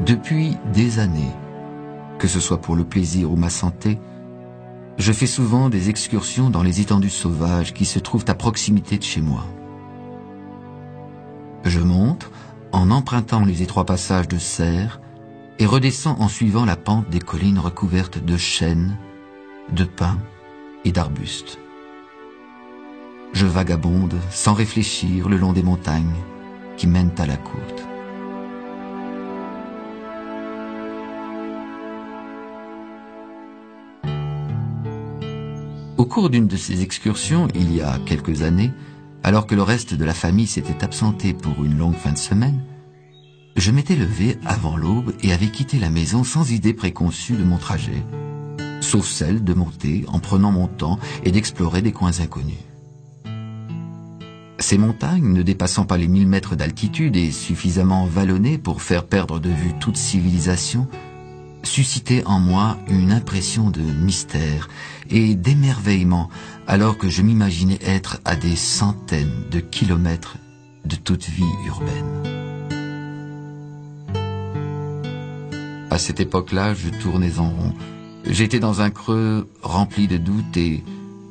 Depuis des années, que ce soit pour le plaisir ou ma santé, je fais souvent des excursions dans les étendues sauvages qui se trouvent à proximité de chez moi. Je monte en empruntant les étroits passages de cerfs et redescends en suivant la pente des collines recouvertes de chênes, de pins et d'arbustes. Je vagabonde sans réfléchir le long des montagnes qui mènent à la côte. Au cours d'une de ces excursions, il y a quelques années, alors que le reste de la famille s'était absenté pour une longue fin de semaine, je m'étais levé avant l'aube et avais quitté la maison sans idée préconçue de mon trajet, sauf celle de monter en prenant mon temps et d'explorer des coins inconnus. Ces montagnes, ne dépassant pas les 1000 mètres d'altitude et suffisamment vallonnées pour faire perdre de vue toute civilisation, suscitaient en moi une impression de mystère et d'émerveillement alors que je m'imaginais être à des centaines de kilomètres de toute vie urbaine. À cette époque-là, je tournais en rond. J'étais dans un creux rempli de doutes et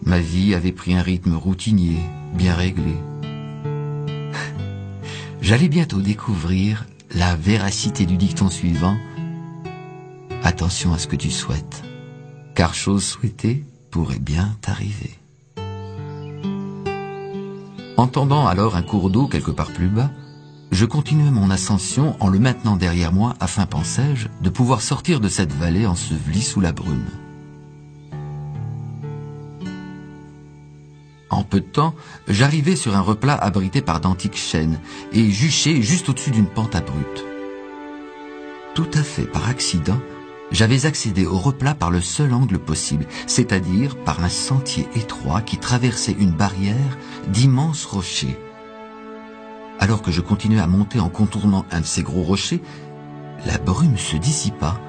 ma vie avait pris un rythme routinier, bien réglé. J'allais bientôt découvrir la véracité du dicton suivant: attention à ce que tu souhaites, car chose souhaitée pourrait bien t'arriver. Entendant alors un cours d'eau quelque part plus bas, je continuais mon ascension en le maintenant derrière moi afin, pensais-je, de pouvoir sortir de cette vallée ensevelie sous la brume. En peu de temps, j'arrivai sur un replat abrité par d'antiques chênes et juché juste au-dessus d'une pente abrupte. Tout à fait par accident, j'avais accédé au replat par le seul angle possible, c'est-à-dire par un sentier étroit qui traversait une barrière d'immenses rochers. Alors que je continuais à monter en contournant un de ces gros rochers, la brume se dissipa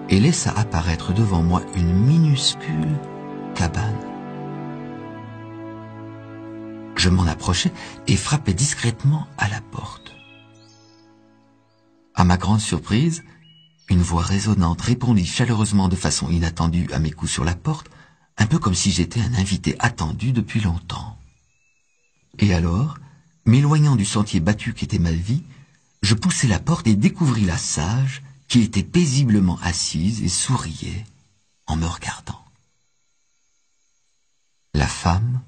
et laissa apparaître devant moi une minuscule cabane. Je m'en approchai et frappai discrètement à la porte. À ma grande surprise, une voix résonnante répondit chaleureusement de façon inattendue à mes coups sur la porte, un peu comme si j'étais un invité attendu depuis longtemps. Et alors, m'éloignant du sentier battu qu'était ma vie, je poussai la porte et découvris la sage qui était paisiblement assise et souriait en me regardant. La femme,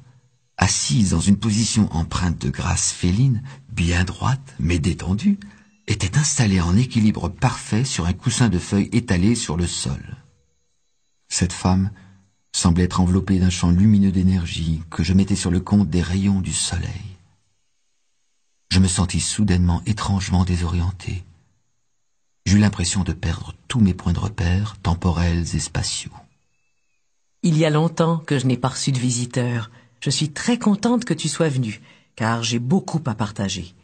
assise dans une position empreinte de grâce féline, bien droite mais détendue, était installée en équilibre parfait sur un coussin de feuilles étalé sur le sol. Cette femme semblait être enveloppée d'un champ lumineux d'énergie que je mettais sur le compte des rayons du soleil. Je me sentis soudainement étrangement désorienté. J'eus l'impression de perdre tous mes points de repère, temporels et spatiaux. Il y a longtemps que je n'ai pas reçu de visiteurs. Je suis très contente que tu sois venu, car j'ai beaucoup à partager.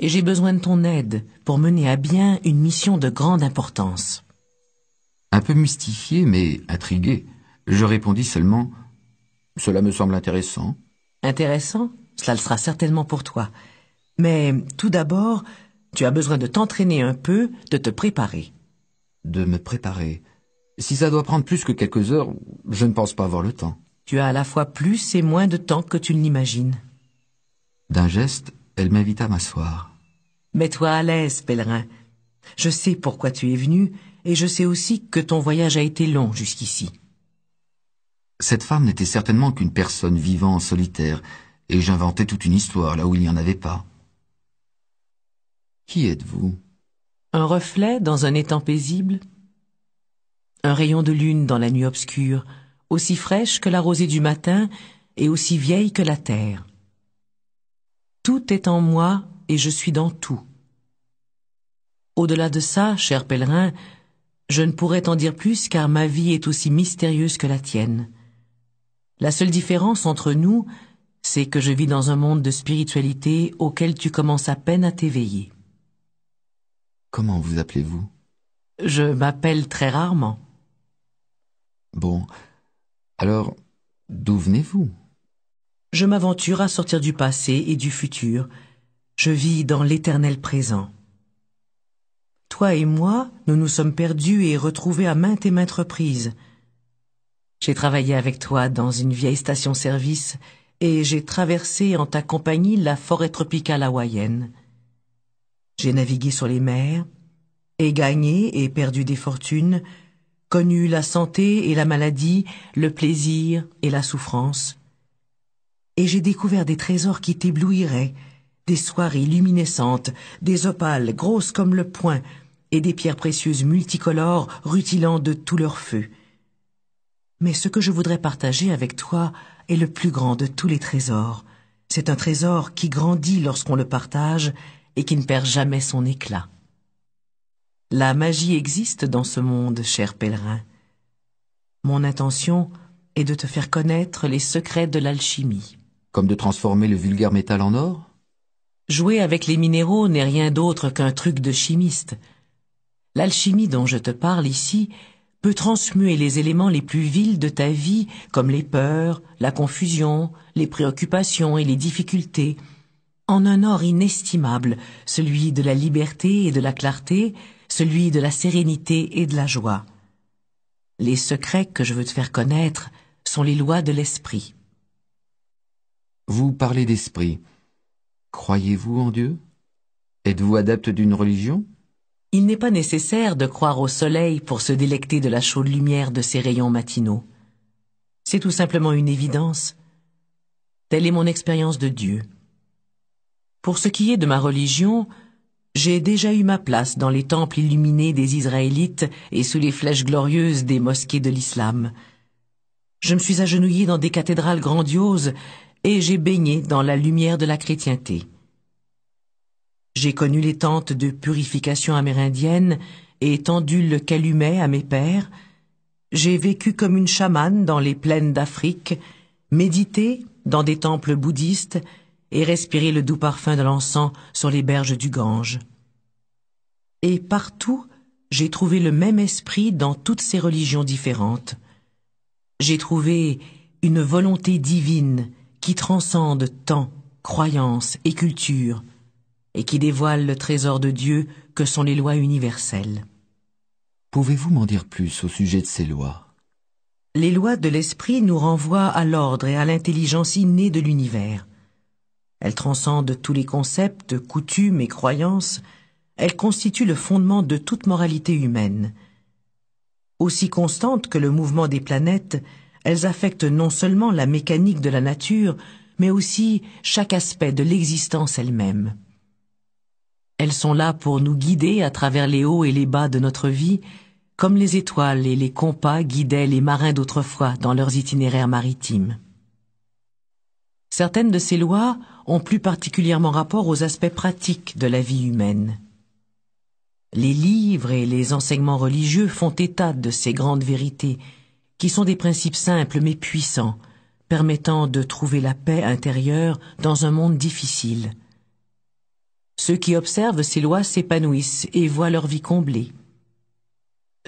Et j'ai besoin de ton aide pour mener à bien une mission de grande importance. Un peu mystifié, mais intrigué, je répondis seulement « Cela me semble intéressant. » Intéressant? Cela le sera certainement pour toi. Mais tout d'abord, tu as besoin de t'entraîner un peu, de te préparer. De me préparer. Si ça doit prendre plus que quelques heures, je ne pense pas avoir le temps. Tu as à la fois plus et moins de temps que tu ne l'imagines. D'un geste, elle m'invita à m'asseoir. Mets-toi à l'aise, pèlerin. Je sais pourquoi tu es venu, et je sais aussi que ton voyage a été long jusqu'ici. Cette femme n'était certainement qu'une personne vivant en solitaire, et j'inventais toute une histoire là où il n'y en avait pas. Qui êtes-vous? Un reflet dans un étang paisible? Un rayon de lune dans la nuit obscure, aussi fraîche que la rosée du matin et aussi vieille que la terre. Tout est en moi et je suis dans tout. Au-delà de ça, cher pèlerin, je ne pourrais t'en dire plus car ma vie est aussi mystérieuse que la tienne. La seule différence entre nous, c'est que je vis dans un monde de spiritualité auquel tu commences à peine à t'éveiller. Comment vous appelez-vous? Je m'appelle très rarement. Bon, alors, d'où venez-vous? Je m'aventure à sortir du passé et du futur. Je vis dans l'éternel présent. toi et moi, nous nous sommes perdus et retrouvés à maintes reprises. J'ai travaillé avec toi dans une vieille station-service et j'ai traversé en ta compagnie la forêt tropicale hawaïenne. J'ai navigué sur les mers, et gagné et perdu des fortunes, connu la santé et la maladie, le plaisir et la souffrance. Et j'ai découvert des trésors qui t'éblouiraient, des soirées luminescentes, des opales grosses comme le poing, et des pierres précieuses multicolores rutilant de tout leur feu. Mais ce que je voudrais partager avec toi est le plus grand de tous les trésors. C'est un trésor qui grandit lorsqu'on le partage et qui ne perd jamais son éclat. La magie existe dans ce monde, cher pèlerin. Mon intention est de te faire connaître les secrets de l'alchimie. Comme de transformer le vulgaire métal en or? Jouer avec les minéraux n'est rien d'autre qu'un truc de chimiste. L'alchimie dont je te parle ici peut transmuer les éléments les plus vils de ta vie, comme les peurs, la confusion, les préoccupations et les difficultés, en un or inestimable, celui de la liberté et de la clarté, celui de la sérénité et de la joie. Les secrets que je veux te faire connaître sont les lois de l'esprit. Vous parlez d'esprit. Croyez-vous en Dieu? Êtes-vous adepte d'une religion? Il n'est pas nécessaire de croire au soleil pour se délecter de la chaude lumière de ses rayons matinaux. C'est tout simplement une évidence. Telle est mon expérience de Dieu. Pour ce qui est de ma religion, j'ai déjà eu ma place dans les temples illuminés des Israélites et sous les flèches glorieuses des mosquées de l'islam. Je me suis agenouillé dans des cathédrales grandioses et j'ai baigné dans la lumière de la chrétienté. J'ai connu les tentes de purification amérindienne et tendu le calumet à mes pères. J'ai vécu comme une chamane dans les plaines d'Afrique, médité dans des temples bouddhistes et respiré le doux parfum de l'encens sur les berges du Gange. Et partout, j'ai trouvé le même esprit dans toutes ces religions différentes. J'ai trouvé une volonté divine qui transcende temps, croyance et culture, et qui dévoile le trésor de Dieu que sont les lois universelles. Pouvez-vous m'en dire plus au sujet de ces lois? Les lois de l'esprit nous renvoient à l'ordre et à l'intelligence innée de l'univers. Elles transcendent tous les concepts, coutumes et croyances. Elles constituent le fondement de toute moralité humaine. Aussi constantes que le mouvement des planètes, elles affectent non seulement la mécanique de la nature, mais aussi chaque aspect de l'existence elle-même. Elles sont là pour nous guider à travers les hauts et les bas de notre vie, comme les étoiles et les compas guidaient les marins d'autrefois dans leurs itinéraires maritimes. Certaines de ces lois ont plus particulièrement rapport aux aspects pratiques de la vie humaine. Les livres et les enseignements religieux font état de ces grandes vérités, qui sont des principes simples mais puissants, permettant de trouver la paix intérieure dans un monde difficile. Ceux qui observent ces lois s'épanouissent et voient leur vie comblée.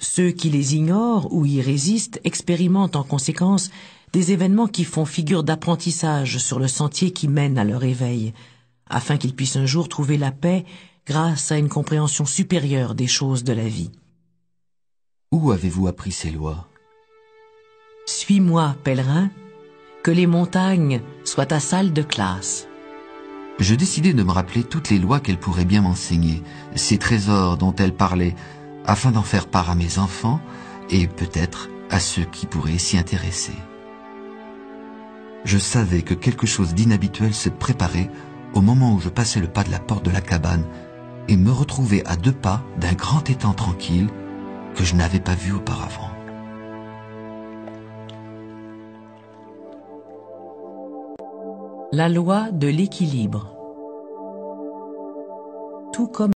Ceux qui les ignorent ou y résistent expérimentent en conséquence des événements qui font figure d'apprentissage sur le sentier qui mène à leur éveil, afin qu'ils puissent un jour trouver la paix grâce à une compréhension supérieure des choses de la vie. Où avez-vous appris ces lois? Suis-moi, pèlerin, que les montagnes soient ta salle de classe. Je décidai de me rappeler toutes les lois qu'elle pourrait bien m'enseigner, ces trésors dont elle parlait, afin d'en faire part à mes enfants et peut-être à ceux qui pourraient s'y intéresser. Je savais que quelque chose d'inhabituel se préparait au moment où je passais le pas de la porte de la cabane et me retrouvais à 2 pas d'un grand étang tranquille que je n'avais pas vu auparavant. La loi de l'équilibre. Tout comme